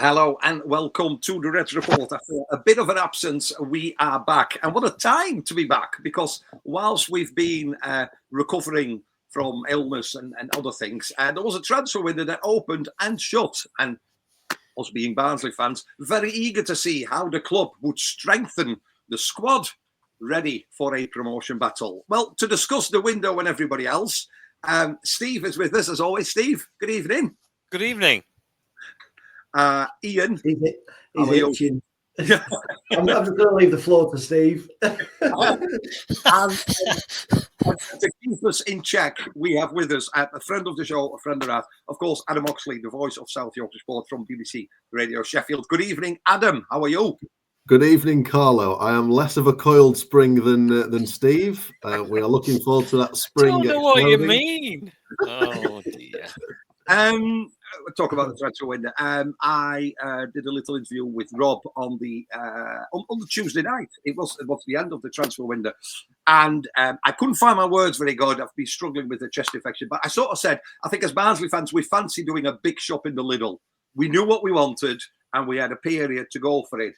Hello and welcome to the Red Report. After a bit of an absence, we are back. And what a time to be back, because whilst we've been recovering from illness and other things, there was a transfer window that opened and shut. And us being Barnsley fans, very eager to see how the club would strengthen the squad ready for a promotion battle. Well, to discuss the window and everybody else, Steve is with us as always. Steve, good evening. Good evening. Ian. He's itching. I'm just going to leave the floor to Steve. And to keep us in check, we have with us a friend of the show, a friend of ours, of course, Adam Oxley, the voice of South Yorkshire Sport from BBC Radio Sheffield. Good evening, Adam. How are you? Good evening, Carlo. I am less of a coiled spring than Steve. We are looking forward to that spring. I don't know what you mean. Oh, dear. We'll talk about the transfer window. I did a little interview with Rob on the Tuesday night. It was the end of the transfer window, and I couldn't find my words very good. I've been struggling with a chest infection, but I sort of said, I think as Barnsley fans, we fancy doing a big shop in the Lidl. We knew what we wanted, and we had a period to go for it.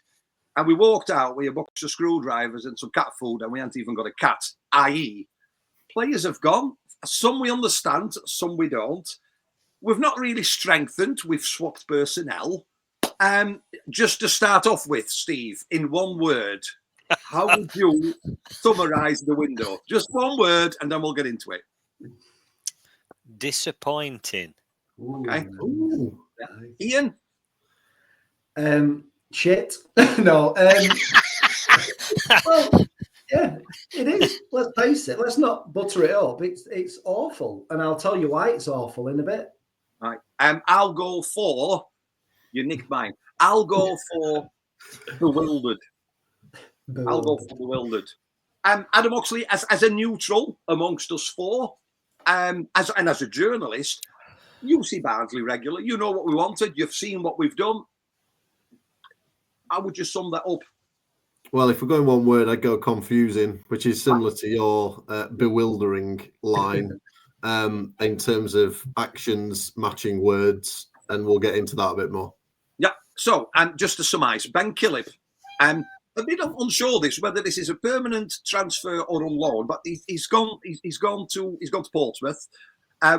And we walked out with a box of screwdrivers and some cat food, and we hadn't even got a cat. I.e., players have gone. Some we understand, some we don't. We've not really strengthened. We've swapped personnel. Just to start off with, Steve, in one word, how would you summarise the window? Just one word, and then we'll get into it. Disappointing. Okay. Ooh. Ian? Shit. No. Well, yeah, it is. Let's face it. Let's not butter it up. It's awful, and I'll tell you why it's awful in a bit. Right. I'll go for, you nicked mine. I'll go for bewildered. I'll go for bewildered. Adam Oxley, as a neutral amongst us four, as a journalist, you see Barnsley regular. You know what we wanted. You've seen what we've done. How would you sum that up? Well, if we're going one word, I'd go confusing, which is similar to your bewildering line. In terms of actions matching words, and we'll get into that a bit more. Yeah. So, just to surmise, Ben Killip, a bit unsure whether this is a permanent transfer or on loan, but he's gone to Portsmouth.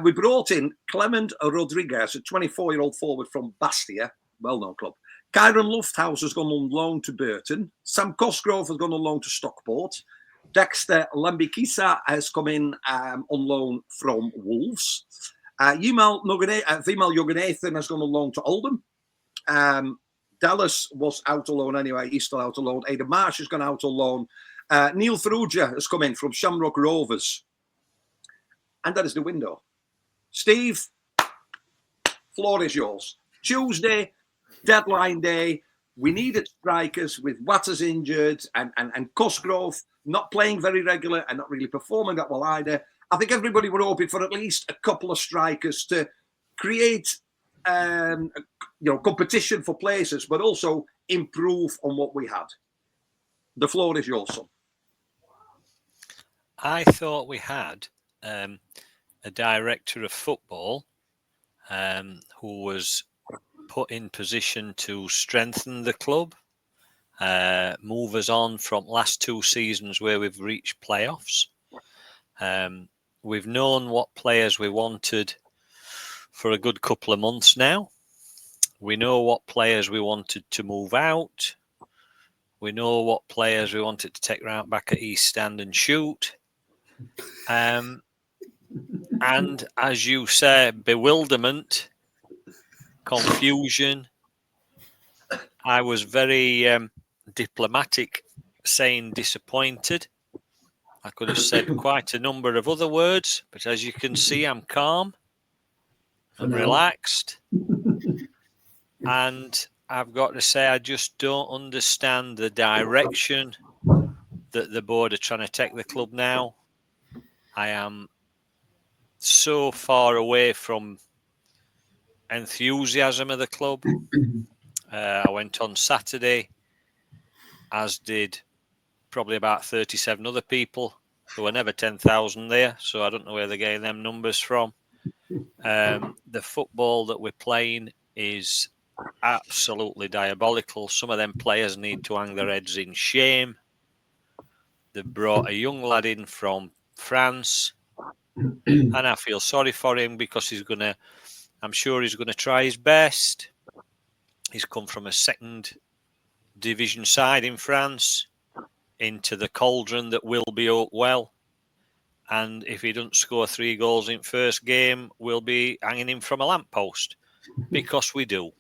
We brought in Clement Rodriguez, a 24-year-old forward from Bastia, well-known club. Kyron Lufthouse has gone on loan to Burton. Sam Cosgrove has gone on loan to Stockport. Dexter Lambikisa has come in on loan from Wolves. Vimal Yoganathan has gone on loan to Oldham. Dallas was out on loan anyway. He's still out on loan. Aidan Marsh has gone out on loan. Neil Ferrugia has come in from Shamrock Rovers. And that is the window. Steve, floor is yours. Tuesday, deadline day. We needed strikers with Watters injured and Cosgrove not playing very regular and not really performing that well either. I think everybody were hoping for at least a couple of strikers to create competition for places, but also improve on what we had. The floor is yours, son. I thought we had a director of football who was put in position to strengthen the club, move us on from last two seasons where we've reached playoffs. We've known what players we wanted for a good couple of months now. We know what players we wanted to move out. We know what players we wanted to take round back at East Stand and shoot. And as you say, bewilderment, confusion. I was very diplomatic saying disappointed. I could have said quite a number of other words, but as you can see, I'm calm and relaxed. And I've got to say, I just don't understand the direction that the board are trying to take the club now. I am so far away from enthusiasm of the club. I went on Saturday, as did probably about 37 other people. There were never 10,000 there, so I don't know where they're getting them numbers from. The football that we're playing is absolutely diabolical. Some of them players need to hang their heads in shame. They brought a young lad in from France, and I feel sorry for him because I'm sure he's gonna try his best. He's come from a second division side in France into the cauldron that will be Oakwell. And if he doesn't score 3 goals in first game, we'll be hanging him from a lamppost because we do.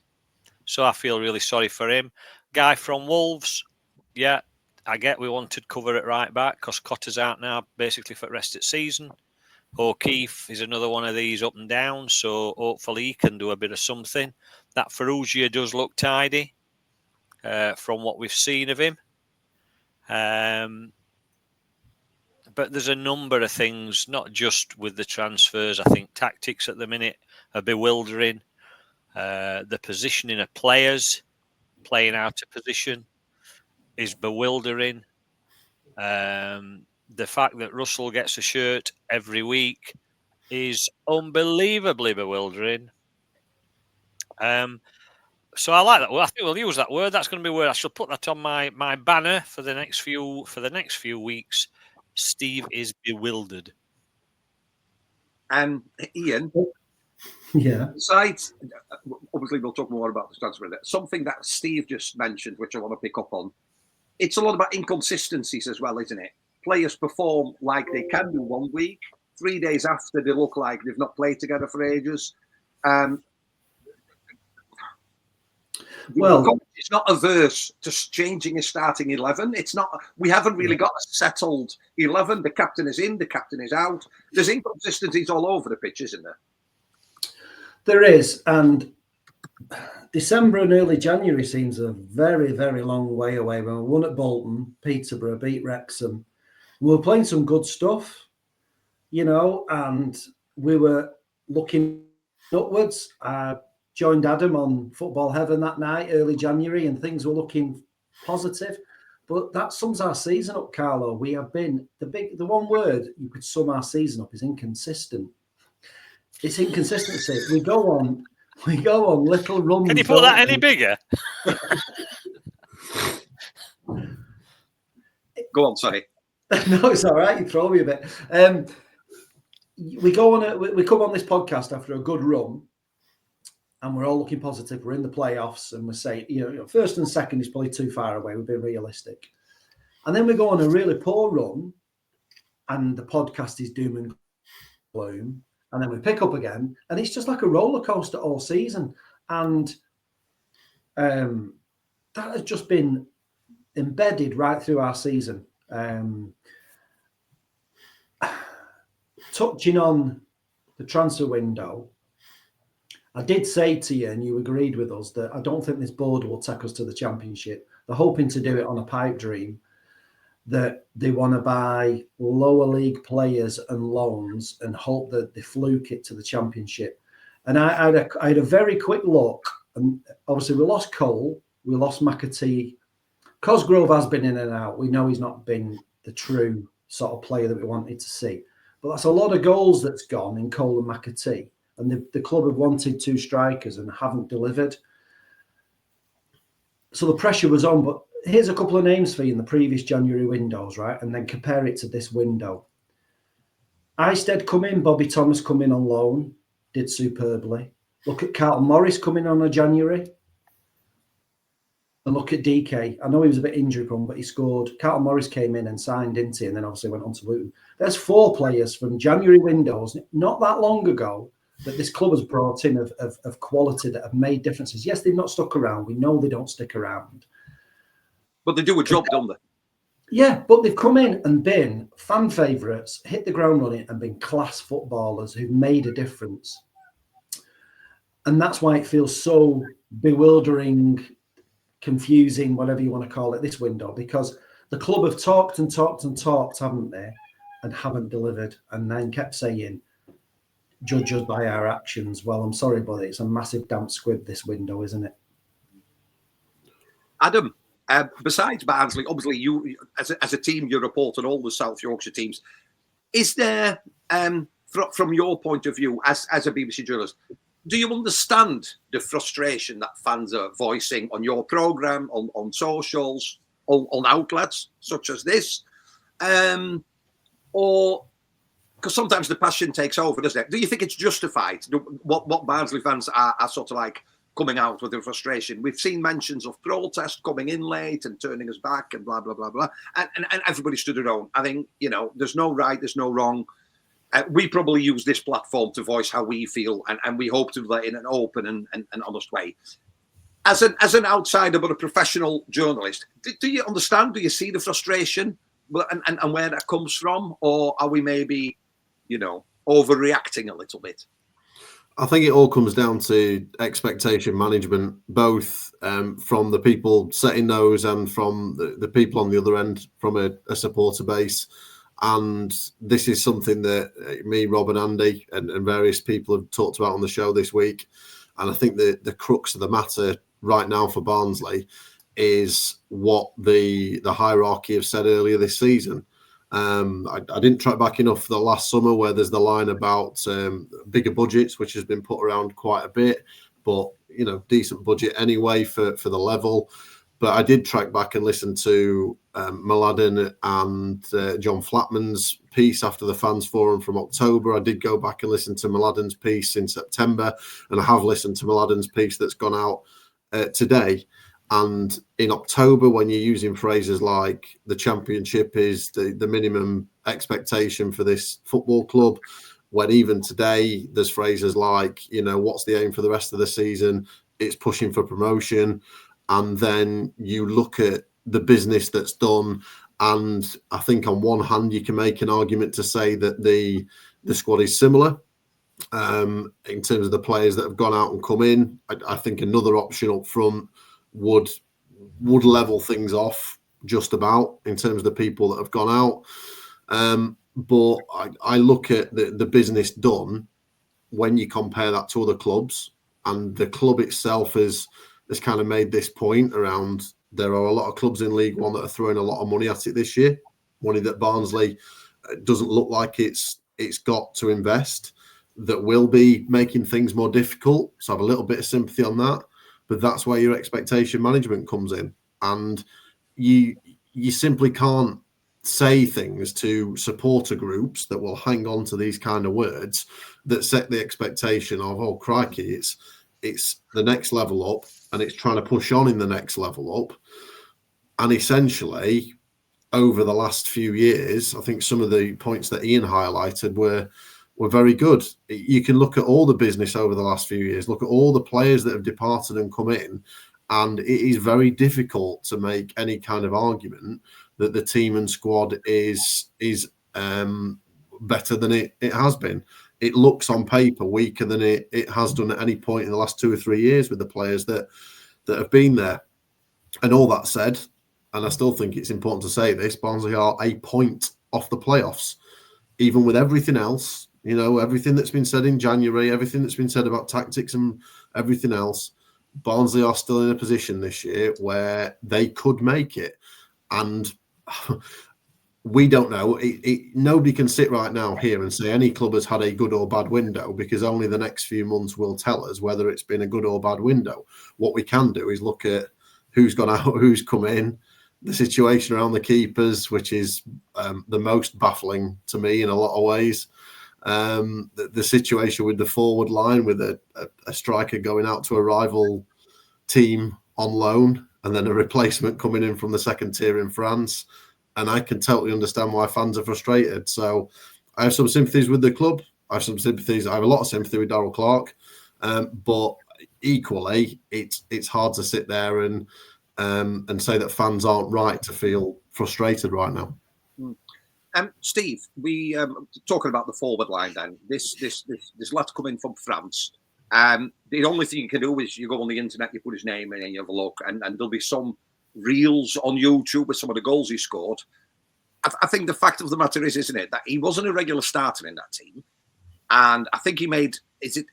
So I feel really sorry for him. Guy from Wolves, yeah, I get we wanted cover at right back because Cotter's out now basically for the rest of the season. O'Keefe is another one of these up and down, so hopefully he can do a bit of something. That Ferrugia does look tidy from what we've seen of him. But there's a number of things, not just with the transfers. I think tactics at the minute are bewildering. The positioning of players, playing out of position, is bewildering. The fact that Russell gets a shirt every week is unbelievably bewildering. So I like that. Well, I think we'll use that word. That's going to be a word. I shall put that on my banner for the next few weeks. Steve is bewildered. Ian. Yeah. Besides, obviously, we'll talk more about the transfer. Something that Steve just mentioned, which I want to pick up on, it's a lot about inconsistencies as well, isn't it? Players perform like they can do one week, 3 days after they look like they've not played together for ages. Well, it's not averse to changing his starting 11. It's not. We haven't really got a settled 11. The captain is in, the captain is out. There's inconsistencies all over the pitch, isn't there? There is, and December and early January seems a very, very long way away. When we won at Bolton, Peterborough, beat Wrexham, we were playing some good stuff, and we were looking upwards. I joined Adam on Football Heaven that night, early January, and things were looking positive. But that sums our season up, Carlo. We have been the one word you could sum our season up is inconsistent. It's inconsistency. We go on little runs. Can you put that any bigger? Go on, sorry. No, it's all right. You throw me a bit. We come on this podcast after a good run, and we're all looking positive. We're in the playoffs, and we're saying, first and second is probably too far away. We've been realistic, and then we go on a really poor run, and the podcast is doom and gloom. And then we pick up again, and it's just like a roller coaster all season. And that has just been embedded right through our season. Touching on the transfer window, I did say to you, and you agreed with us, that I don't think this board will take us to the Championship. They're hoping to do it on a pipe dream, that they want to buy lower league players and loans and hope that they fluke it to the Championship. And I had a very quick look, and obviously we lost Cole, we lost McAtee. Cosgrove has been in and out. We know he's not been the true sort of player that we wanted to see. But that's a lot of goals that's gone in Cole and McAtee. And the club have wanted 2 strikers and haven't delivered. So the pressure was on, but here's a couple of names for you in the previous January windows, right? And then compare it to this window. Eisted come in, Bobby Thomas come in on loan, did superbly. Look at Carlton Morris coming on a January. And look at DK. I know he was a bit injury prone, but he scored. Carlton Morris came in and signed, didn't he? And then obviously went on to Luton. There's 4 players from January windows, not that long ago, that this club has brought in of quality that have made differences. Yes, they've not stuck around. We know they don't stick around. But they do a job, don't they? Yeah, but they've come in and been fan favourites, hit the ground running, and been class footballers who've made a difference. And that's why it feels so bewildering, confusing, whatever you want to call it, this window, because the club have talked and talked and talked, haven't they, and haven't delivered, and then kept saying, judge us by our actions. Well, I'm sorry, but it's a massive damp squib, this window, isn't it? Adam, besides Barnsley, obviously you, as a team, you report on all the South Yorkshire teams. Is there, from your point of view, as a BBC journalist, do you understand the frustration that fans are voicing on your programme, on socials, on outlets such as this? Or because sometimes the passion takes over, doesn't it? Do you think it's justified? What Barnsley fans are sort of like coming out with their frustration? We've seen mentions of protest coming in late and turning us back and blah, blah, blah, blah. And everybody stood their own. I think, there's no right, there's no wrong. We probably use this platform to voice how we feel, and we hope to do that in an open and honest way. As an outsider but a professional journalist, do you understand? Do you see the frustration and where that comes from? Or are we maybe, overreacting a little bit? I think it all comes down to expectation management, both from the people setting those and from the people on the other end, from a supporter base. And this is something that me, Rob and Andy and various people have talked about on the show this week. And I think the crux of the matter right now for Barnsley is what the hierarchy have said earlier this season. I didn't track back enough for the last summer where there's the line about bigger budgets, which has been put around quite a bit, but, decent budget anyway for the level. But I did track back and listen to Mladen and John Flatman's piece after the Fans Forum from October. I did go back and listen to Mladen's piece in September, and I have listened to Mladen's piece that's gone out today. And in October, when you're using phrases like the championship is the minimum expectation for this football club, when even today there's phrases like, what's the aim for the rest of the season? It's pushing for promotion. And then you look at the business that's done, and I think on one hand you can make an argument to say that the squad is similar in terms of the players that have gone out and come in. I think another option up front would level things off just about in terms of the people that have gone out. But I look at the business done when you compare that to other clubs, and the club itself has kind of made this point around there are a lot of clubs in League One that are throwing a lot of money at it this year, money that Barnsley doesn't look like it's got to invest, that will be making things more difficult. So I have a little bit of sympathy on that, but that's where your expectation management comes in. And you simply can't say things to supporter groups that will hang on to these kind of words that set the expectation of, oh, crikey, it's the next level up, and it's trying to push on in the next level up. And essentially, over the last few years, I think some of the points that Ian highlighted were very good. You can look at all the business over the last few years, look at all the players that have departed and come in, and it is very difficult to make any kind of argument that the team and squad is better than it has been. It looks on paper weaker than it has done at any point in the last 2 or 3 years with the players that have been there. And all that said, and I still think it's important to say this, Barnsley are a point off the playoffs. Even with everything else, everything that's been said in January, everything that's been said about tactics and everything else, Barnsley are still in a position this year where they could make it. And we don't know. Nobody can sit right now here and say any club has had a good or bad window, because only the next few months will tell us whether it's been a good or bad window. What we can do is look at who's gone out, who's come in, the situation around the keepers, which is the most baffling to me in a lot of ways. The situation with the forward line, with a striker going out to a rival team on loan and then a replacement coming in from the second tier in France. And I can totally understand why fans are frustrated. So I have some sympathies with the club. I have a lot of sympathy with Darrell Clarke. But equally, it's hard to sit there and say that fans aren't right to feel frustrated right now. Steve, we talking about the forward line. Then this lad coming from France. The only thing you can do is you go on the internet, you put his name in, and you have a look, and there'll be some reels on YouTube with some of the goals he scored. I think the fact of the matter is, isn't it, that he wasn't a regular starter in that team, and I think he made is it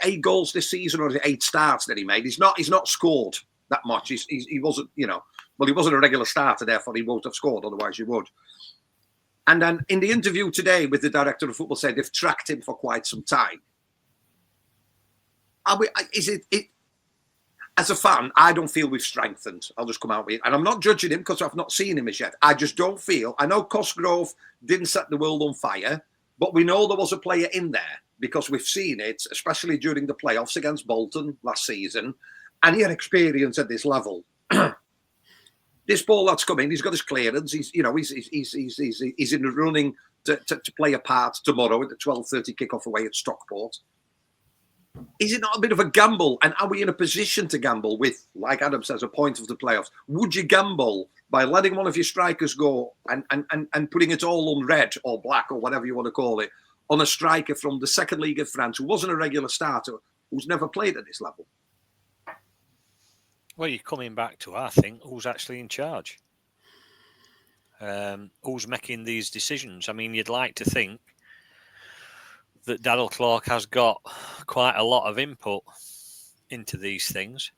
8 goals this season, or is it 8 starts that he made? He's not scored that much. He wasn't, he wasn't a regular starter, therefore he won't have scored. Otherwise, you would. And then in the interview today with the director of football, said they've tracked him for quite some time. Is it? As a fan, I don't feel we've strengthened. I'll just come out with it. And I'm not judging him because I've not seen him as yet. I just don't feel. I know Cosgrove didn't set the world on fire, but we know there was a player in there because we've seen it, especially during the playoffs against Bolton last season. And he had experience at this level. This ball that's coming, he's got his clearance. He's in the running to play a part tomorrow at the 12:30 kickoff away at Stockport. Is it not a bit of a gamble? And are we in a position to gamble with, like Adam says, a point of the playoffs? Would you gamble by letting one of your strikers go and putting it all on red or black or whatever you want to call it on a striker from the second league of France who wasn't a regular starter, who's never played at this level? Well, you're coming back to, I think, who's actually in charge? Who's making these decisions? I mean, you'd like to think that Daryl Clark has got quite a lot of input into these things.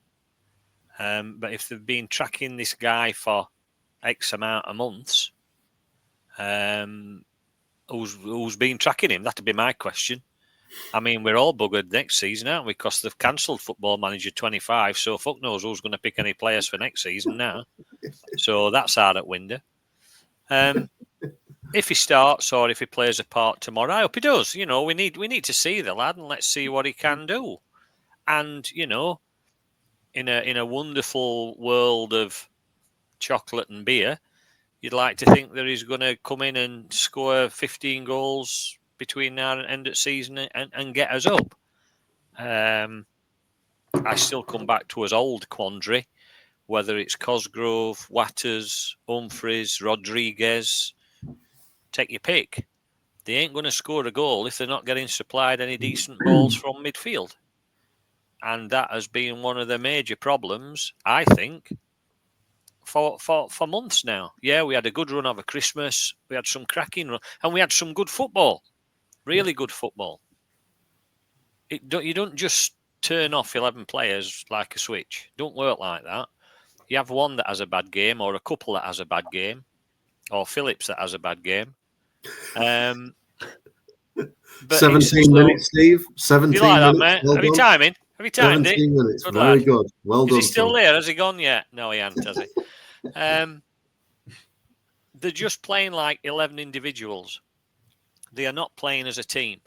But if they've been tracking this guy for X amount of months, who's been tracking him? That'd be my question. I mean, we're all buggered next season, aren't we? Because they've cancelled Football Manager 25, so fuck knows who's going to pick any players for next season now. So that's out at window. If he starts or if he plays a part tomorrow, I hope he does. You know, we need to see the lad and let's see what he can do. And you know, in a wonderful world of chocolate and beer, you'd like to think that he's going to come in and score 15 goals between now and end of season and get us up. I still come back to his old quandary, whether it's Cosgrove, Watters, Humphreys, Rodriguez. Take your pick. They ain't going to score a goal if they're not getting supplied any decent balls from midfield. And that has been one of the major problems, I think, for months now. Yeah, we had a good run over Christmas. We had some cracking run. And we had some good football. Really good football. You don't just turn off 11 players like a switch. Don't work like that. You have one that has a bad game or a couple that has a bad game or Phillips that has a bad game. 17 minutes, Steve. 17 you like minutes. That, mate? Well Have you timed it? 17 minutes. Good Very lad. good. Well done. Is he still there? Has he gone yet? No, he hasn't, has he? They're just playing like 11 individuals. They are not playing as a team.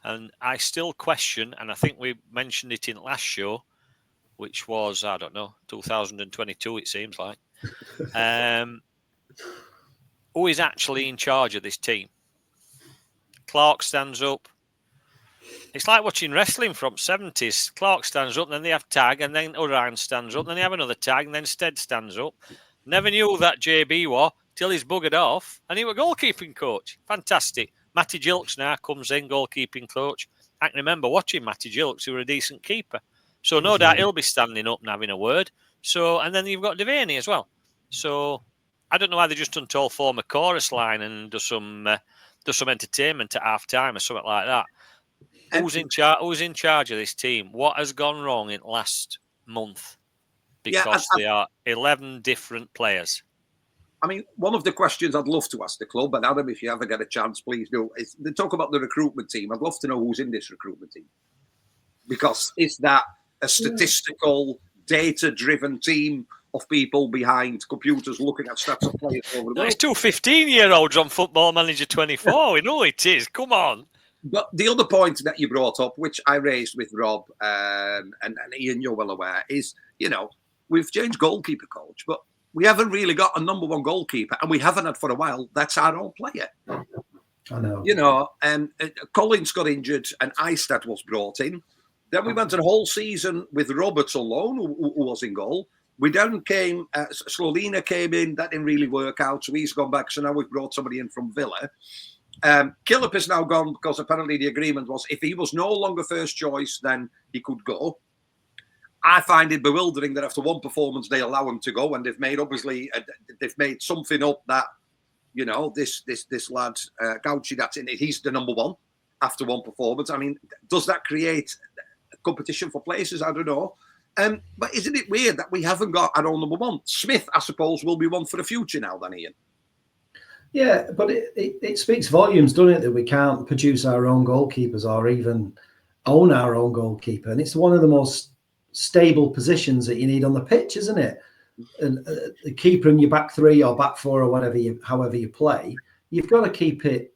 And I still question, and I think we mentioned it in last show, which was, 2022, it seems like. Who is actually in charge of this team? Clark stands up. It's like watching wrestling from 70s. Clark stands up, then they have tag, and then Orion stands up, then they have another tag, and then Stead stands up. Never knew who that JB was till he's buggered off, and he was goalkeeping coach. Fantastic. Matty Gilks now comes in, goalkeeping coach. I can remember watching Matty Gilks, who was a decent keeper. So no doubt he'll be standing up and having a word. So, and then you've got Devaney as well. So I don't know why they just don't form a chorus line and do some entertainment at half time or something like that. Who's in charge of this team? What has gone wrong in last month? Because they are 11 different players. I mean, one of the questions I'd love to ask the club, and Adam, if you ever get a chance, please do, is they talk about the recruitment team. I'd love to know who's in this recruitment team. Because is that a statistical, data-driven team of people behind computers looking at stats of players over the world? It's two 15-year-olds on Football Manager 24. We know it is. Come on. But the other point that you brought up, which I raised with Rob and Ian, you're well aware, is, you know, we've changed goalkeeper coach, but we haven't really got a number one goalkeeper, and we haven't had for a while. That's our own player. I know. You know, Collins got injured and Eistad was brought in. Then we went a whole season with Roberts alone, who was in goal. We then came, Slolina came in. That didn't really work out, so he's gone back. So now we've brought somebody in from Villa. Killip is now gone because apparently the agreement was if he was no longer first choice, then he could go. I find it bewildering that after one performance they allow him to go, and they've made they've made something up that, you know, this lad Gauci, that's in it. He's the number one after one performance. I mean, does that create competition for places? I don't know. But isn't it weird that we haven't got our own number one? Smith, I suppose, will be one for the future now, then, Ian. Yeah, but it speaks volumes, doesn't it, that we can't produce our own goalkeepers or even own our own goalkeeper, and it's one of the most stable positions that you need on the pitch, isn't it? And the keeper in your back three or back four or whatever however you play, you've got to keep it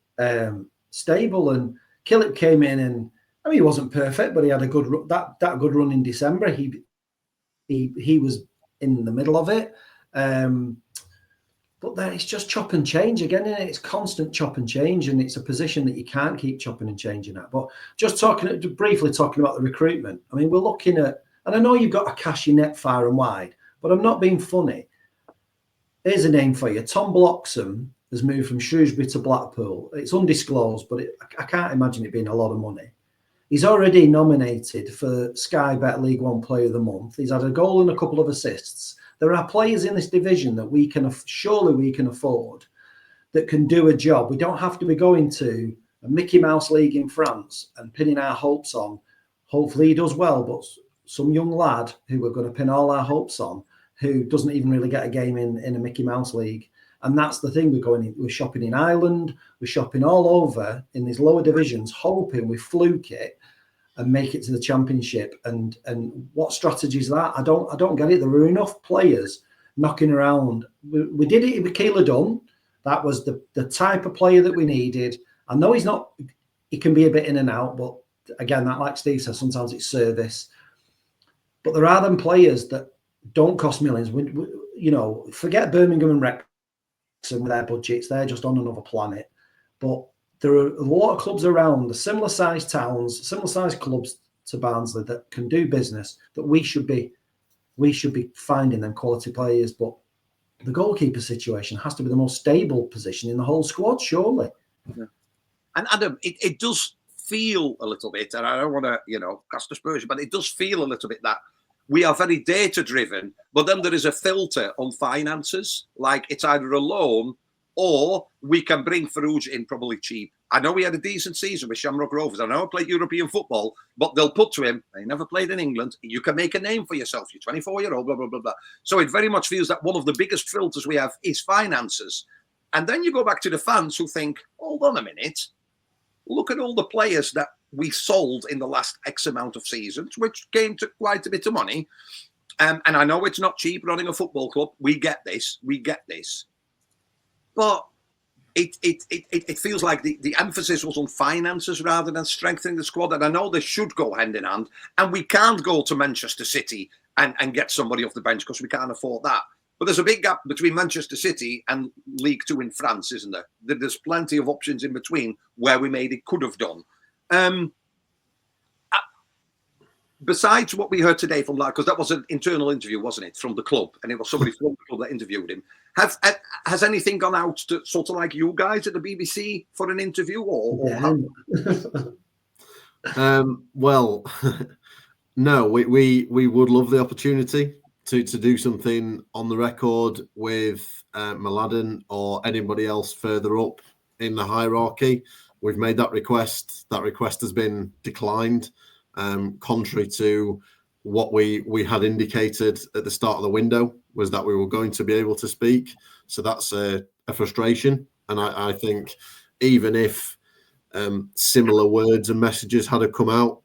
stable. And Killip came in, and I mean, he wasn't perfect, but he had a good that good run in December. He was in the middle of it. But then it's just chop and change again, and it's constant chop and change, and it's a position that you can't keep chopping and changing at. But just briefly talking about the recruitment, I mean, we're looking at, and I know you've got to cast your net far and wide, but I'm not being funny. Here's a name for you. Tom Bloxham has moved from Shrewsbury to Blackpool. It's undisclosed, but I can't imagine it being a lot of money. He's already nominated for Sky Bet League One Player of the Month. He's had a goal and a couple of assists. There are players in this division that we can afford that can do a job. We don't have to be going to a Mickey Mouse League in France and pinning our hopes on. Hopefully he does well, but some young lad who we're going to pin all our hopes on, who doesn't even really get a game in a Mickey Mouse League. And that's the thing, we're shopping in Ireland, we're shopping all over in these lower divisions, hoping we fluke it and make it to the Championship. And what strategy is that? I don't get it. There were enough players knocking around. We did it with Keeler Dunn. That was the type of player that we needed. I know he can be a bit in and out, but again, that, like Steve says, sometimes it's service. But there are them players that don't cost millions. Forget Birmingham and Wrexham with their budgets. They're just on another planet. But there are a lot of clubs around, the similar sized towns, similar sized clubs to Barnsley that can do business, that we should be finding them quality players. But the goalkeeper situation has to be the most stable position in the whole squad, surely. Yeah. And Adam, it does feel a little bit, and I don't want to, cast aspersion, but it does feel a little bit that we are very data driven, but then there is a filter on finances. Like it's either a loan or we can bring Farouj in probably cheap. I know we had a decent season with Shamrock Rovers. I know I played European football, but they'll put to him, he never played in England. You can make a name for yourself. You're 24-year-old, blah, blah, blah, blah. So it very much feels that one of the biggest filters we have is finances. And then you go back to the fans who think, hold on a minute, look at all the players that we sold in the last X amount of seasons, which came to quite a bit of money. And I know it's not cheap running a football club. We get this. But it feels like the emphasis was on finances rather than strengthening the squad. And I know they should go hand in hand. And we can't go to Manchester City and get somebody off the bench because we can't afford that. But there's a big gap between Manchester City and League Two in France, isn't there? There's plenty of options in between where we maybe could have done. Besides what we heard today from because that was an internal interview, wasn't it, from the club, and it was somebody from the club that interviewed him. Has anything gone out to sort of like you guys at the BBC for an interview, or well, no, we would love the opportunity to do something on the record with Mladen or anybody else further up in the hierarchy. We've made that request. That request has been declined. Contrary to what we had indicated at the start of the window, was that we were going to be able to speak. So that's a frustration. And I think even if similar words and messages had come out,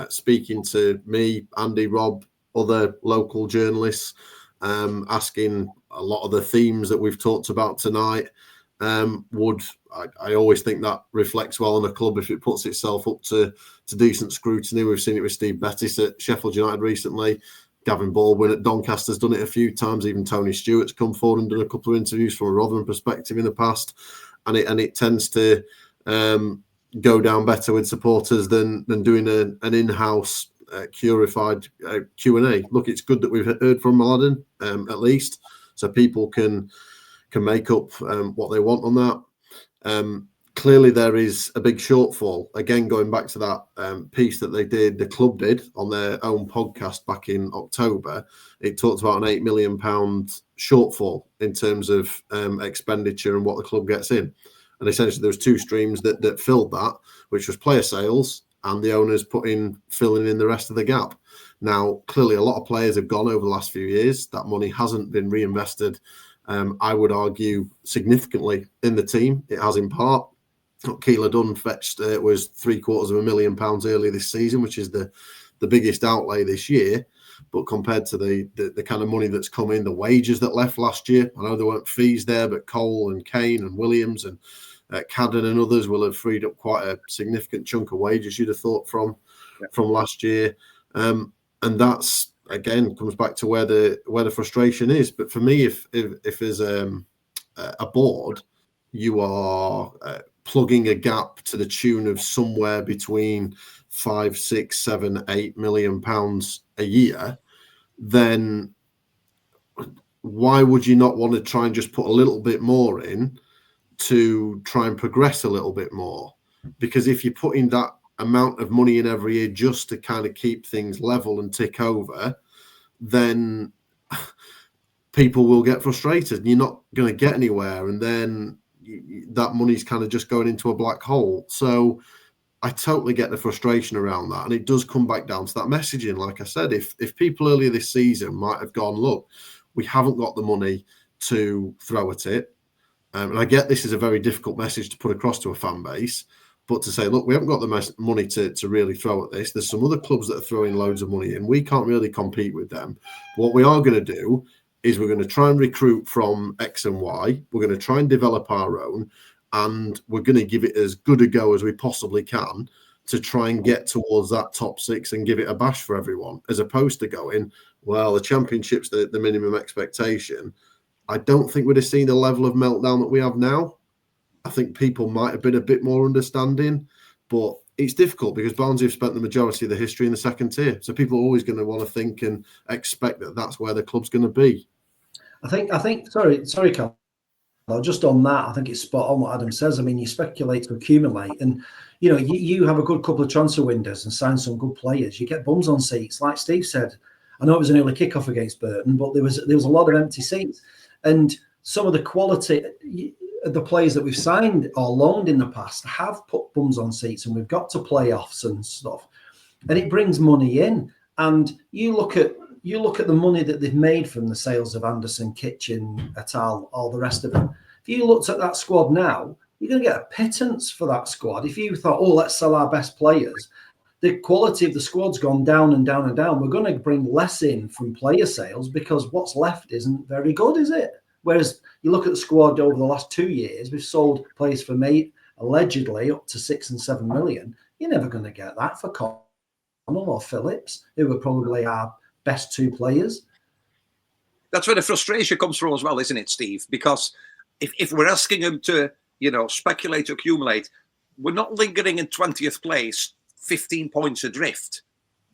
speaking to me, Andy, Rob, other local journalists, asking a lot of the themes that we've talked about tonight, I always think that reflects well on a club if it puts itself up to decent scrutiny. We've seen it with Steve Bettis at Sheffield United recently. Gavin Baldwin at Doncaster's done it a few times. Even Tony Stewart's come forward and done a couple of interviews from a Rotherham perspective in the past, and it tends to go down better with supporters than doing an in-house curified Q&A. Look, it's good that we've heard from Mladen at least, so people can make up what they want on that. Clearly, there is a big shortfall. Again, going back to that piece that the club did on their own podcast back in October, it talked about an £8 million shortfall in terms of expenditure and what the club gets in. And essentially, there was two streams that filled that, which was player sales and the owners filling in the rest of the gap. Now, clearly, a lot of players have gone over the last few years. That money hasn't been reinvested, I would argue, significantly in the team. It has in part. Keeler Dunn fetched was £750,000 earlier this season, which is the biggest outlay this year. But compared to the kind of money that's come in, the wages that left last year, I know there weren't fees there, but Cole and Kane and Williams and Cadden and others will have freed up quite a significant chunk of wages, you'd have thought, from last year. And that's, again, comes back to where the frustration is. But for me, if there's a board, you are plugging a gap to the tune of somewhere between £5, £6, £7, £8 million a year, then why would you not want to try and just put a little bit more in to try and progress a little bit more? Because if you're putting that amount of money in every year just to kind of keep things level and tick over, then people will get frustrated and you're not going to get anywhere. And then that money's kind of just going into a black hole. So I totally get the frustration around that. And it does come back down to that messaging. Like I said, if people earlier this season might have gone, look, we haven't got the money to throw at it. And I get this is a very difficult message to put across to a fan base, but to say, look, we haven't got the money to really throw at this. There's some other clubs that are throwing loads of money in. We can't really compete with them. What we are going to do is we're going to try and recruit from X and Y. We're going to try and develop our own, and we're going to give it as good a go as we possibly can to try and get towards that top six and give it a bash for everyone, as opposed to going, well, the Championship's the minimum expectation. I don't think we'd have seen the level of meltdown that we have now. I think people might have been a bit more understanding, but it's difficult because Barnsley have spent the majority of the history in the second tier. So people are always going to want to think and expect that that's where the club's going to be. I think. Sorry, Carl. Just on that, I think it's spot on what Adam says. I mean, you speculate to accumulate, and you have a good couple of transfer windows and sign some good players. You get bums on seats, like Steve said. I know it was an early kickoff against Burton, but there was a lot of empty seats, and some of the quality of the players that we've signed or loaned in the past have put bums on seats, and we've got to playoffs and stuff, and it brings money in. And you look at the money that they've made from the sales of Anderson, Kitchen, et al., all the rest of it. If you looked at that squad now, you're going to get a pittance for that squad. If you thought, let's sell our best players, the quality of the squad's gone down and down and down. We're going to bring less in from player sales because what's left isn't very good, is it? Whereas you look at the squad over the last 2 years, we've sold players for allegedly up to 6 and 7 million. You're never going to get that for Connell or Phillips, who are probably our best 2 players. That's where the frustration comes from as well, isn't it, Steve? Because if we're asking them to, speculate, accumulate, we're not lingering in 20th place, 15 points adrift.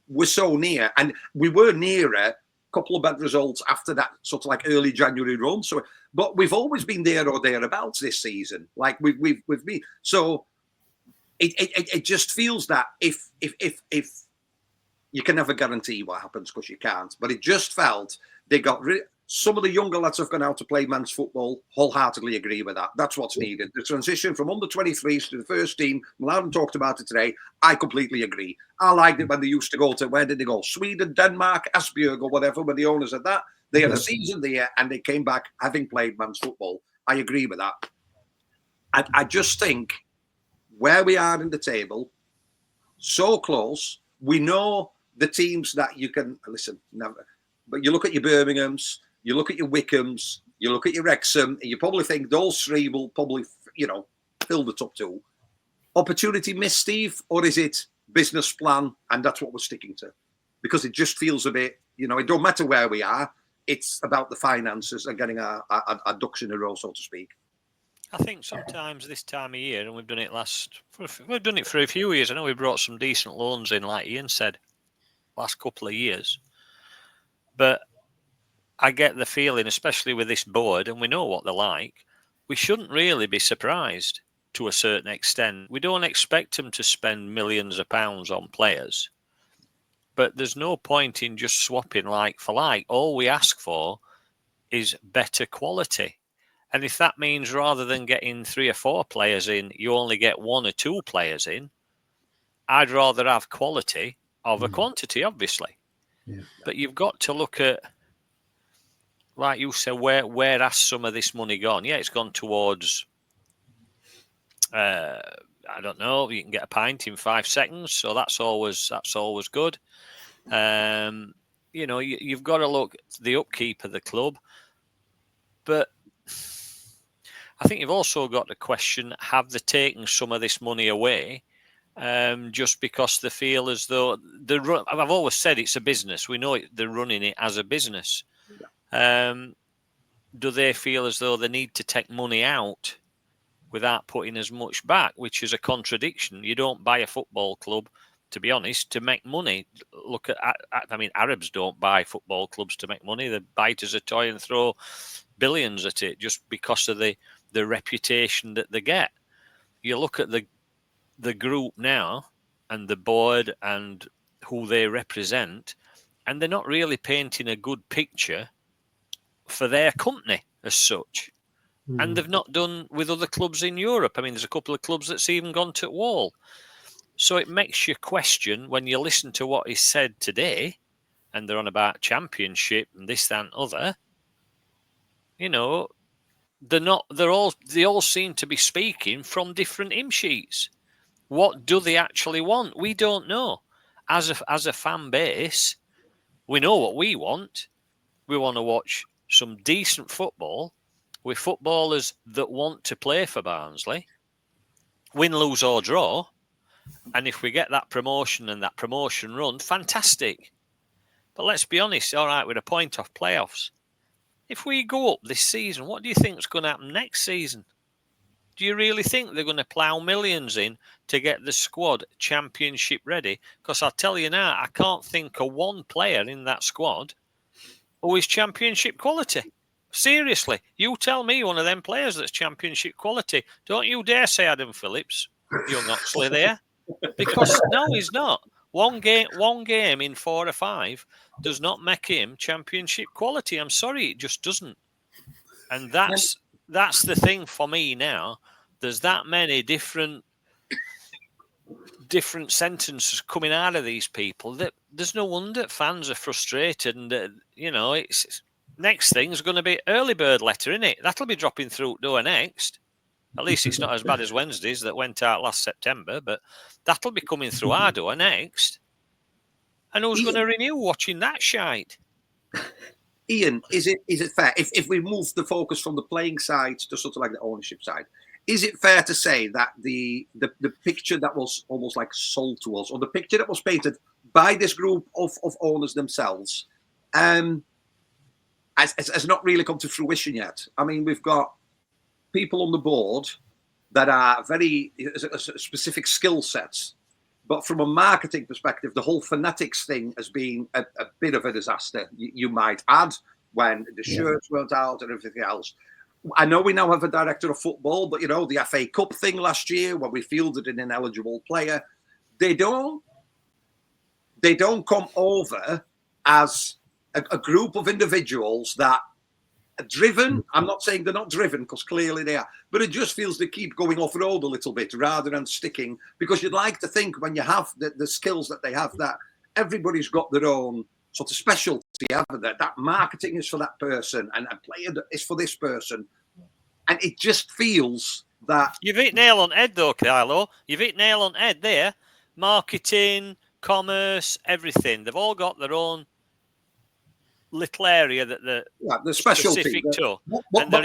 We're so near, and we were nearer a couple of bad results after that sort of like early January run. So, but we've always been there or thereabouts this season. Like we've been. So it just feels that if you can never guarantee what happens because you can't, but it just felt they got some of the younger lads have gone out to play men's football. Wholeheartedly agree with that. That's what's needed. The transition from under 23s to the first team. Malone talked about it today. I completely agree. I liked it when they used to go to, where did they go? Sweden, Denmark, Esbjerg or whatever, were the owners of that. They had a season there and they came back having played men's football. I agree with that. I just think where we are in the table, so close, we know the teams that you can, listen, never, but you look at your Birminghams, you look at your Wickhams, you look at your Wrexham, and you probably think those 3 will probably, fill the top 2. Opportunity missed, Steve, or is it business plan and that's what we're sticking to? Because it just feels a bit, it don't matter where we are. It's about the finances and getting our ducks in a row, so to speak. I think sometimes this time of year, and we've done it we've done it for a few years. I know we brought some decent loans in, like Ian said, last couple of years. But I get the feeling, especially with this board, and we know what they're like, we shouldn't really be surprised to a certain extent. We don't expect them to spend millions of pounds on players. But there's no point in just swapping like for like. All we ask for is better quality. And if that means rather than getting 3 or 4 players in, you only get 1 or 2 players in, I'd rather have quality over quantity, obviously. Yeah. But you've got to look at, like you said, where has some of this money gone? Yeah, it's gone towards I don't know. You can get a pint in 5 seconds, so that's always good. You've got to look at the upkeep of the club, but I think you've also got to question: have they taken some of this money away just because they feel as though I've always said it's a business. We know they're running it as a business. Do they feel as though they need to take money out without putting as much back, which is a contradiction? You don't buy a football club, to be honest, to make money. Look at Arabs don't buy football clubs to make money. They buy it as a toy and throw billions at it just because of the reputation that they get. You look at the group now and the board and who they represent, and they're not really painting a good picture for their company as such. And they've not done with other clubs in Europe. I mean, there's a couple of clubs that's even gone to wall. So it makes you question when you listen to what is said today, and they're on about championship and this, that, and other. You know, they all seem to be speaking from different hymn sheets. What do they actually want? We don't know. As a fan base, we know what we want. We want to watch some decent football with footballers that want to play for Barnsley, win, lose or draw. And if we get that promotion and that promotion run, fantastic. But let's be honest, all right, with a point off playoffs. If we go up this season, what do you think is going to happen next season? Do you really think they're going to plough millions in to get the squad championship ready? Because I'll tell you now, I can't think of one player in that squad who is championship quality. Seriously, you tell me one of them players that's championship quality. Don't you dare say Adam Phillips, young Oxley there. Because no, he's not. One game in 4 or 5 does not make him championship quality. I'm sorry, it just doesn't. And that's the thing for me now. There's that many different sentences coming out of these people that there's no wonder fans are frustrated. And it's next thing is going to be early bird letter, isn't it? That'll be dropping through the door next. At least it's not as bad as Wednesday's that went out last September, but that'll be coming through our door next. And who's going to renew watching that shite? Ian, is it fair if we move the focus from the playing side to sort of like the ownership side? Is it fair to say that the picture that was almost like sold to us, or the picture that was painted by this group of owners themselves, has not really come to fruition yet? I mean, we've got people on the board that are very specific skill sets, but from a marketing perspective, the whole fanatics thing has been a bit of a disaster. You might add, when the shirts weren't out and everything else. I know we now have a director of football, but the FA Cup thing last year when we fielded an ineligible player, they don't come over as a group of individuals that are driven. I'm not saying they're not driven, because clearly they are, but it just feels they keep going off road a little bit rather than sticking, because you'd like to think when you have the skills that they have, that everybody's got their own sort of specialty, haven't they? That marketing is for that person and a player is for this person. And it just feels that... You've hit nail on head though, Carlo. You've hit nail on head there. Marketing, commerce, everything. They've all got their own little area that they're specialty, specific to. And there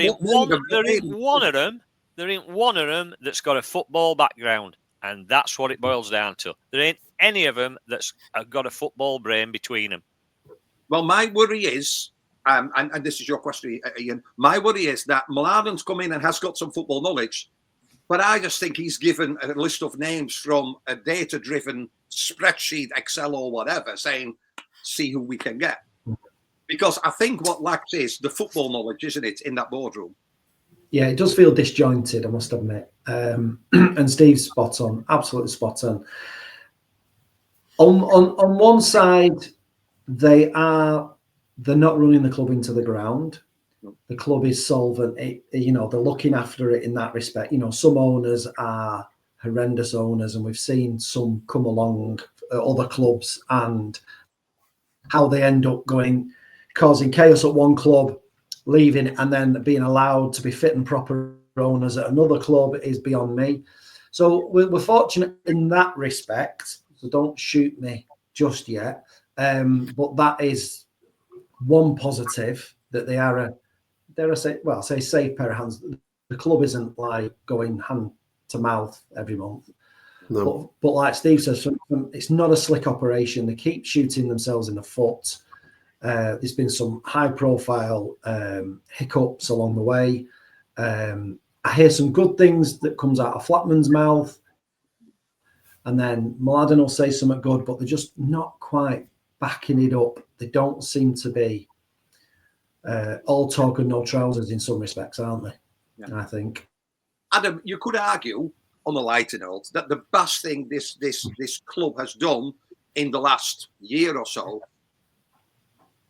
ain't one of them that's got a football background. And that's what it boils down to. There ain't any of them that's got a football brain between them. Well, my worry is, and this is your question, Ian, my worry is that Mladen's come in and has got some football knowledge, but I just think he's given a list of names from a data-driven spreadsheet, Excel or whatever, saying, see who we can get. Because I think what lacks is the football knowledge, isn't it, in that boardroom? Yeah, it does feel disjointed, I must admit. And Steve's spot on, absolutely spot on. On one side, they're not running the club into the ground. The club is solvent. They're looking after it in that respect. Some owners are horrendous owners, and we've seen some come along at other clubs and how they end up causing chaos at one club, leaving and then being allowed to be fit and proper owners at another club is beyond me. So we're fortunate in that respect. So don't shoot me just yet. But that is one positive, that they are a, dare I say, well, I'll say safe pair of hands. The club isn't like going hand to mouth every month. No. But like Steve says, it's not a slick operation. They keep shooting themselves in the foot. There's been some high-profile hiccups along the way. I hear some good things that comes out of Flatman's mouth, and then Mladen will say something good, but they're just not quite backing it up. They don't seem to be all talk and no trousers in some respects, aren't they? Yeah. I think. Adam, you could argue, on a lighter note, that the best thing this club has done in the last year or so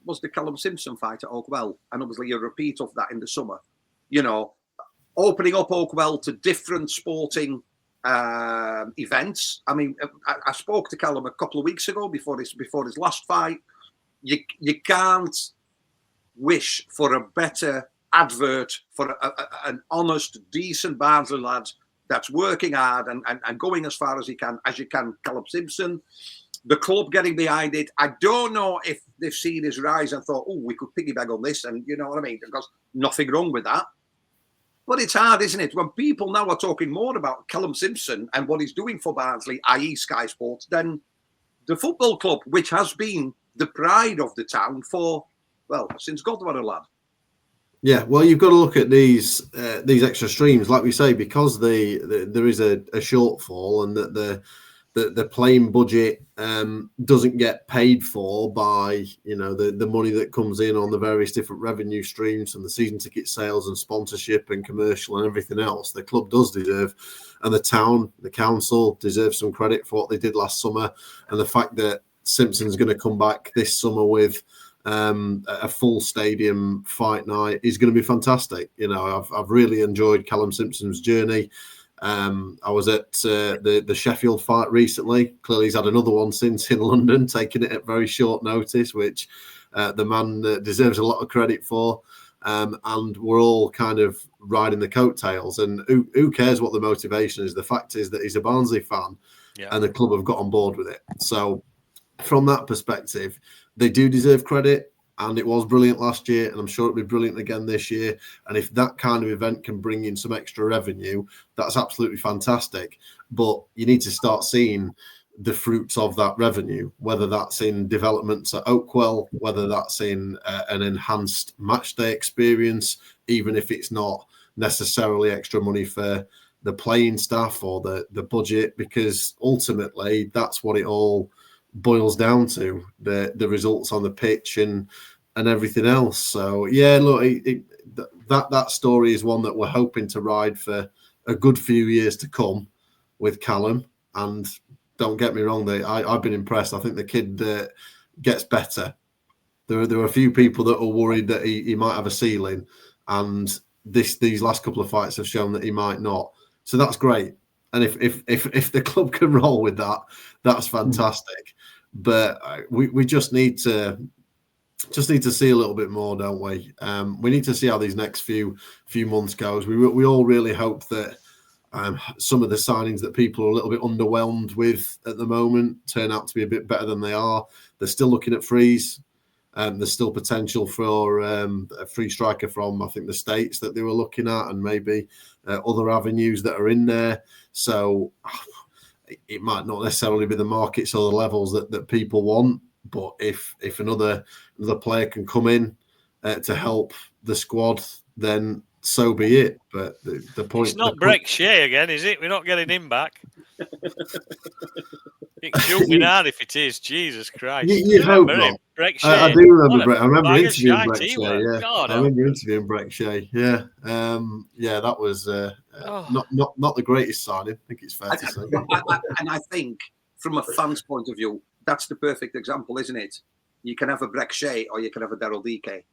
was the Callum Simpson fight at Oakwell, and obviously a repeat of that in the summer. You know, opening up Oakwell to different sporting events. I mean, I spoke to Callum a couple of weeks ago before his last fight. You can't wish for a better advert for an honest, decent Barnsley lad that's working hard and going as far as you can, Callum Simpson. The club getting behind it. I don't know if they've seen his rise and thought, oh, we could piggyback on this, and you know what I mean? Because nothing wrong with that. But it's hard, isn't it? When people now are talking more about Callum Simpson and what he's doing for Barnsley, i.e. Sky Sports, than the football club, which has been the pride of the town for, well, since God was a lad. Yeah, well, you've got to look at these extra streams, like we say, because there is a shortfall, and that the playing budget doesn't get paid for by, you know, the money that comes in on the various different revenue streams and the season ticket sales and sponsorship and commercial and everything else. The club does deserve, and the council deserves some credit for what they did last summer, and the fact that Simpson's going to come back this summer with a full stadium fight night is going to be fantastic. You know, I've really enjoyed Callum Simpson's journey. I was at the Sheffield fight recently. Clearly, he's had another one since in London, taking it at very short notice, which the man deserves a lot of credit for. And we're all kind of riding the coattails. And who cares what the motivation is? The fact is that he's a Barnsley fan, and the club have got on board with it. So from that perspective, they do deserve credit, and it was brilliant last year, and I'm sure it'll be brilliant again this year. And if that kind of event can bring in some extra revenue, that's absolutely fantastic. But you need to start seeing the fruits of that revenue, whether that's in developments at Oakwell, whether that's in an enhanced match day experience, even if it's not necessarily extra money for the playing staff or the budget, because ultimately that's what it all boils down to, the results on the pitch and everything else. So yeah, look, that story is one that we're hoping to ride for a good few years to come with Callum. And don't get me wrong, I've been impressed. I think the kid gets better. There are a few people that are worried that he might have a ceiling, and these last couple of fights have shown that he might not. So that's great. And if the club can roll with that, that's fantastic. But we just need to see a little bit more, don't we? We need to see how these next few months goes. We all really hope that some of the signings that people are a little bit underwhelmed with at the moment turn out to be a bit better than they are. They're still looking at frees. There's still potential for a free striker from, I think, the States that they were looking at, and maybe other avenues that are in there. So it might not necessarily be the markets or the levels that people want, but if another player can come in to help the squad, then so be it. But the point, it's not Breck Shea again, is it? We're not getting him back. It shoot me now if it is. Jesus Christ! You'd hope not. Breck Shea. I do remember Breck. I remember interviewing Breck Shea. Yeah, God, I remember interviewing Breck Shea. Yeah, that was not the greatest signing. I think it's fair to say. And I think, from a fan's point of view, that's the perfect example, isn't it? You can have a Breck Shea or you can have a Daryl DK.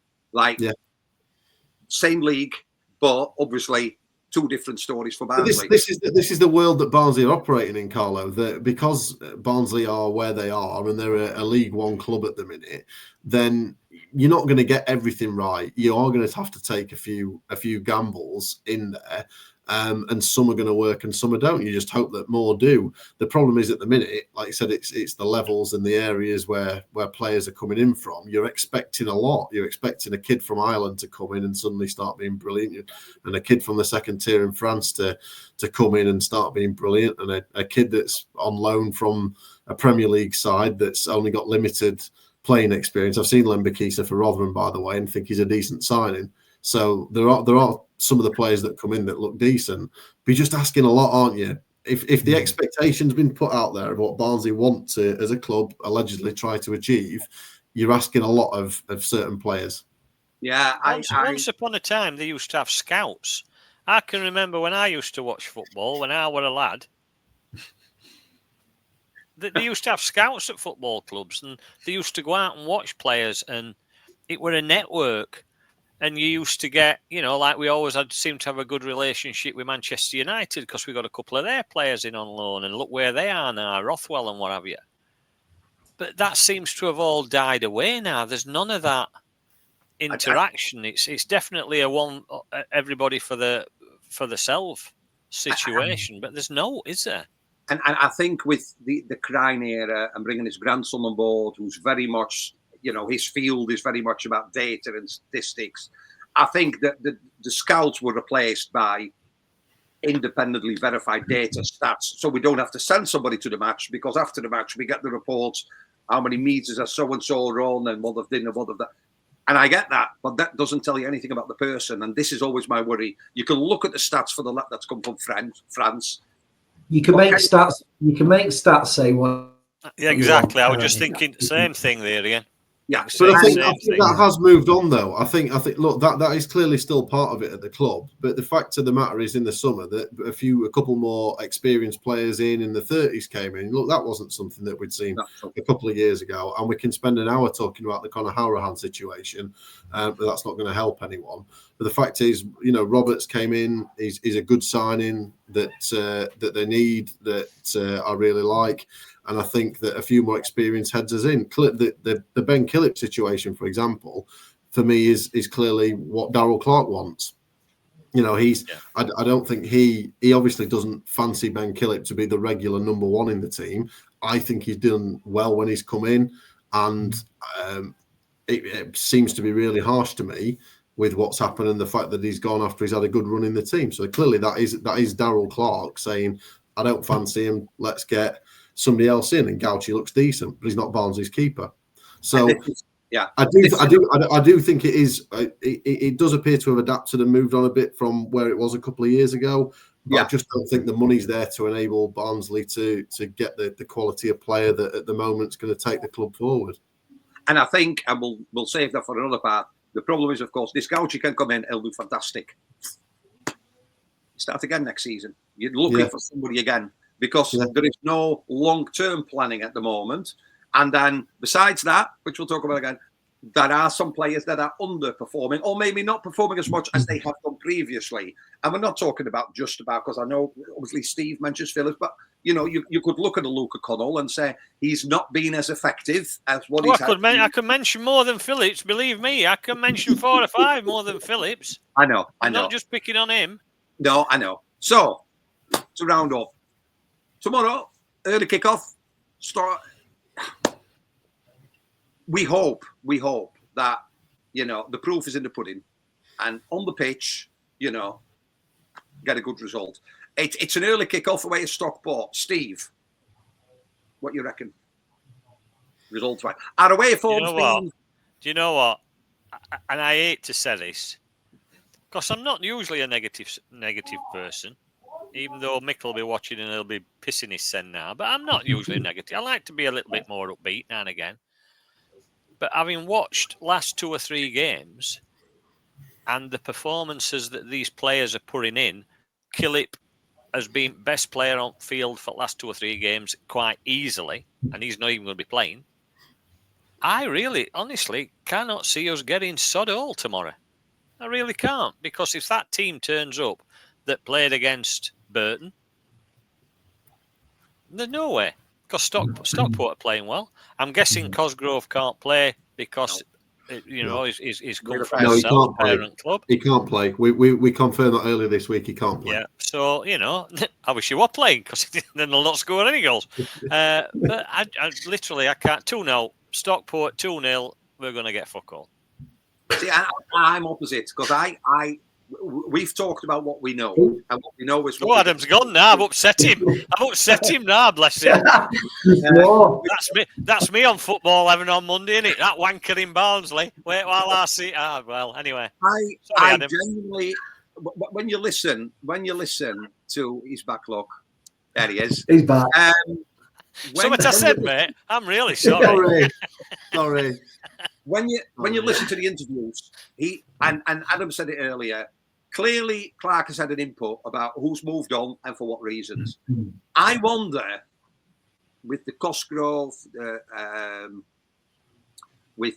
Same league, but obviously two different stories for But Barnsley. this is the world that Barnsley are operating in, Carlo. That because Barnsley are where they are and they're a League One club at the minute, then you're not going to get everything right. You are going to have to take a few gambles in there, and some are going to work and some don't. You just hope that more do. The problem is at the minute, like I said, it's the levels and the areas where players are coming in from. You're expecting a lot. You're expecting a kid from Ireland to come in and suddenly start being brilliant, and a kid from the second tier in France to come in and start being brilliant, and a kid that's on loan from a Premier League side that's only got limited playing experience. I've seen Lembakisa for Rotherham, by the way, and think he's a decent signing. So there are some of the players that come in that look decent, but you're just asking a lot, aren't you? If the expectation's been put out there of what Barnsley want to, as a club, allegedly try to achieve, you're asking a lot of certain players. Yeah, once upon a time, they used to have scouts. I can remember when I used to watch football, when I was a lad, they used to have scouts at football clubs, and they used to go out and watch players, and it were a network. And you used to get, like we always seem to have a good relationship with Manchester United because we got a couple of their players in on loan, and look where they are now, Rothwell and what have you. But that seems to have all died away now. There's none of that interaction. It's definitely everybody for the self situation, but there's no, is there? And I think with the Crine era and bringing his grandson on board, who's very much, his field is very much about data and statistics. I think that the scouts were replaced by independently verified data stats. So we don't have to send somebody to the match, because after the match, we get the reports, how many meters are so-and-so run and what they've done and what they've done. And I get that, but that doesn't tell you anything about the person. And this is always my worry. You can look at the stats for the lad that's come from France. You can make stats. You can make stats say what. Yeah, exactly. I was just thinking the same thing there again. Yeah, but I think that has moved on, though. I think. Look, that is clearly still part of it at the club. But the fact of the matter is, in the summer, that a couple more experienced players in the 30s came in. Look, that wasn't something that we'd seen a couple of years ago. And we can spend an hour talking about the Conor Howrahan situation, but that's not going to help anyone. But the fact is, Roberts came in. He's a good signing that they need, that I really like. And I think that a few more experienced heads is in. The Ben Killip situation, for example, for me is clearly what Darryl Clark wants. I don't think he obviously doesn't fancy Ben Killip to be the regular number one in the team. I think he's done well when he's come in, and it seems to be really harsh to me with what's happened and the fact that he's gone after he's had a good run in the team. So clearly that is Darryl Clark saying, I don't fancy him, let's get somebody else in, and Gauchi looks decent, but he's not Barnsley's keeper. So yeah, I do think it is. It does appear to have adapted and moved on a bit from where it was a couple of years ago. But I just don't think the money's there to enable Barnsley to get the quality of player that at the moment is going to take the club forward. And I think, and we'll save that for another part. The problem is, of course, this Gauchi can come in, he'll do fantastic. Start again next season. You're looking for somebody again. Because there is no long-term planning at the moment. And then besides that, which we'll talk about again, there are some players that are underperforming, or maybe not performing as much as they have done previously. And we're not talking about because I know obviously Steve mentions Phillips, but you could look at a Luke O'Connell and say he's not been as effective as what he's had. I could mention more than Phillips, believe me. I can mention 4 or 5 more than Phillips. I know. I'm not just picking on him. No, I know. So, to round off, tomorrow, early kickoff. We hope that the proof is in the pudding, and on the pitch, get a good result. It's an early kickoff away at Stockport. Steve, what you reckon? Results right. Our away form. Do you know what? And I hate to say this, because I'm not usually a negative person. Even though Mick will be watching and he'll be pissing his sen now. But I'm not usually negative. I like to be a little bit more upbeat now and again. But having watched last 2 or 3 games and the performances that these players are putting in, Killip has been best player on field for the last 2 or 3 games quite easily, and he's not even going to be playing. I really, honestly, cannot see us getting sod all tomorrow. I really can't, because if that team turns up, that played against Burton? There's no way, because Stockport are playing well. I'm guessing Cosgrove can't play because he's come from No, a he can't play. parent club. He can't play. We confirmed that earlier this week. He can't play. Yeah, so I wish he were playing, because then they'll not score any goals. But I literally can't. 2-0 Stockport, 2-0. We're going to get fuck all. See, I'm opposite, because we've talked about what we know, and what we know is. Adam's gone now. I've upset him. Now, bless him. That's me on Football 11 on Monday, isn't it? That wanker in Barnsley. Wait while I see. Well, anyway. I genuinely, when you listen to his backlog, there he is. He's back. Something I said, mate. I'm really sorry. Sorry. When you listen to the interviews, he and Adam said it earlier. Clearly, Clark has had an input about who's moved on and for what reasons. I wonder, with the Cosgrove, with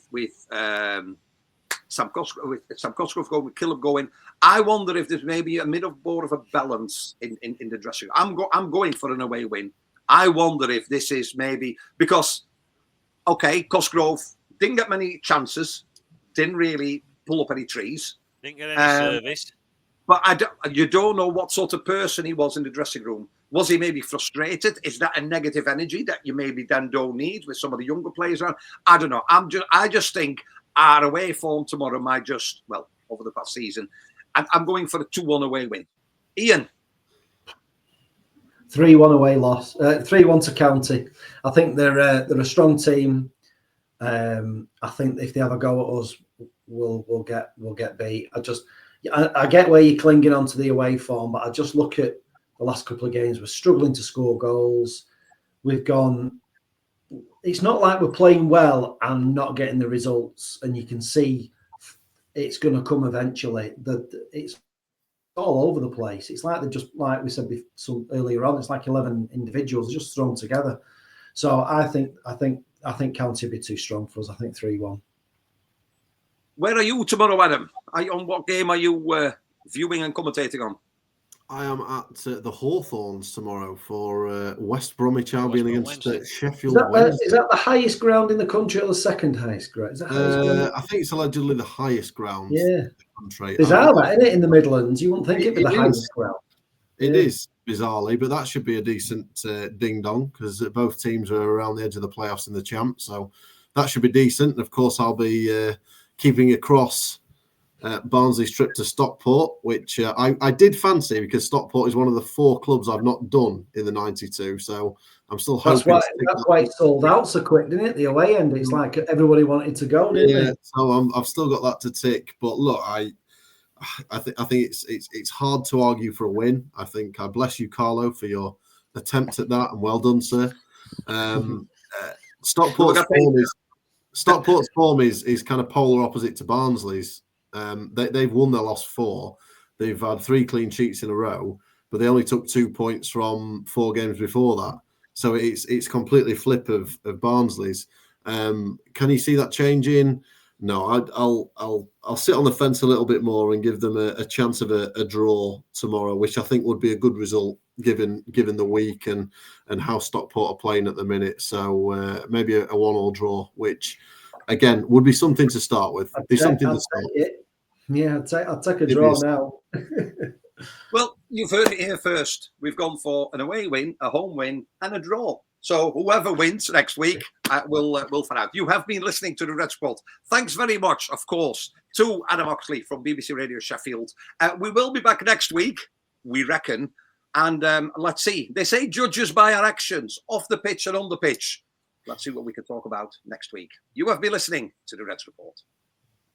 Sam Cosgrove going, with Killip going, I wonder if there's maybe a more of a balance in the dressing room. I'm going for an away win. I wonder if this is maybe because, Cosgrove didn't get many chances, didn't really pull up any trees, didn't get any service. But you don't know what sort of person he was in the dressing room. Was he maybe frustrated? Is that a negative energy that you maybe then don't need with some of the younger players around? I don't know. I just think our away form tomorrow might over the past season. I'm going for a 2-1 away win. Ian. 3-1 away loss. 3-1 to County. I think they're a strong team. I think if they have a go at us, we'll get beat. I get where you're clinging onto the away form, but I just look at the last couple of games. We're struggling to score goals. We've gone. It's not like we're playing well and not getting the results, and you can see it's going to come eventually. It's all over the place. It's like they're just, like we said earlier on, it's like 11 individuals just thrown together. So I think County will be too strong for us. I think 3-1. Where are you tomorrow, Adam? On what game are you viewing and commentating on? I am at the Hawthorns tomorrow for West Bromwich Albion against Sheffield Wednesday. Is that the highest ground in the country or the second highest ground? I think it's allegedly the highest ground in the country. Bizarre, that, isn't it, in the Midlands? You wouldn't think it'd be the highest ground. It is, bizarrely, but that should be a decent ding-dong, because both teams are around the edge of the playoffs in the champ, so that should be decent. And of course, I'll be keeping across Barnsley's trip to Stockport, which I did fancy, because Stockport is one of the 4 clubs I've not done in the 92. So I'm still hoping. That's why it sold out so quick, didn't it? The away end. It's like everybody wanted to go, didn't they? So I've still got that to tick. But look, I think it's hard to argue for a win. I think I bless you, Carlo, for your attempt at that, and well done, sir. Stockport's form is kind of polar opposite to Barnsley's. They've won their last 4. They've had 3 clean sheets in a row, but they only took 2 points from 4 games before that. So it's completely flip of Barnsley's. Can you see that changing? No, I'll sit on the fence a little bit more and give them a chance of a draw tomorrow, which I think would be a good result given the week and how Stockport are playing at the minute. So maybe a 1-1 draw, which again would be something to start with. Yeah, I'll take a draw now. Well, you've heard it here first. We've gone for an away win, a home win, and a draw. So whoever wins next week will find out. You have been listening to the Red Squad. Thanks very much, of course, to Adam Oxley from BBC Radio Sheffield. We will be back next week, we reckon. And let's see. They say judge us by our actions, off the pitch and on the pitch. Let's see what we can talk about next week. You have been listening to the Reds Report.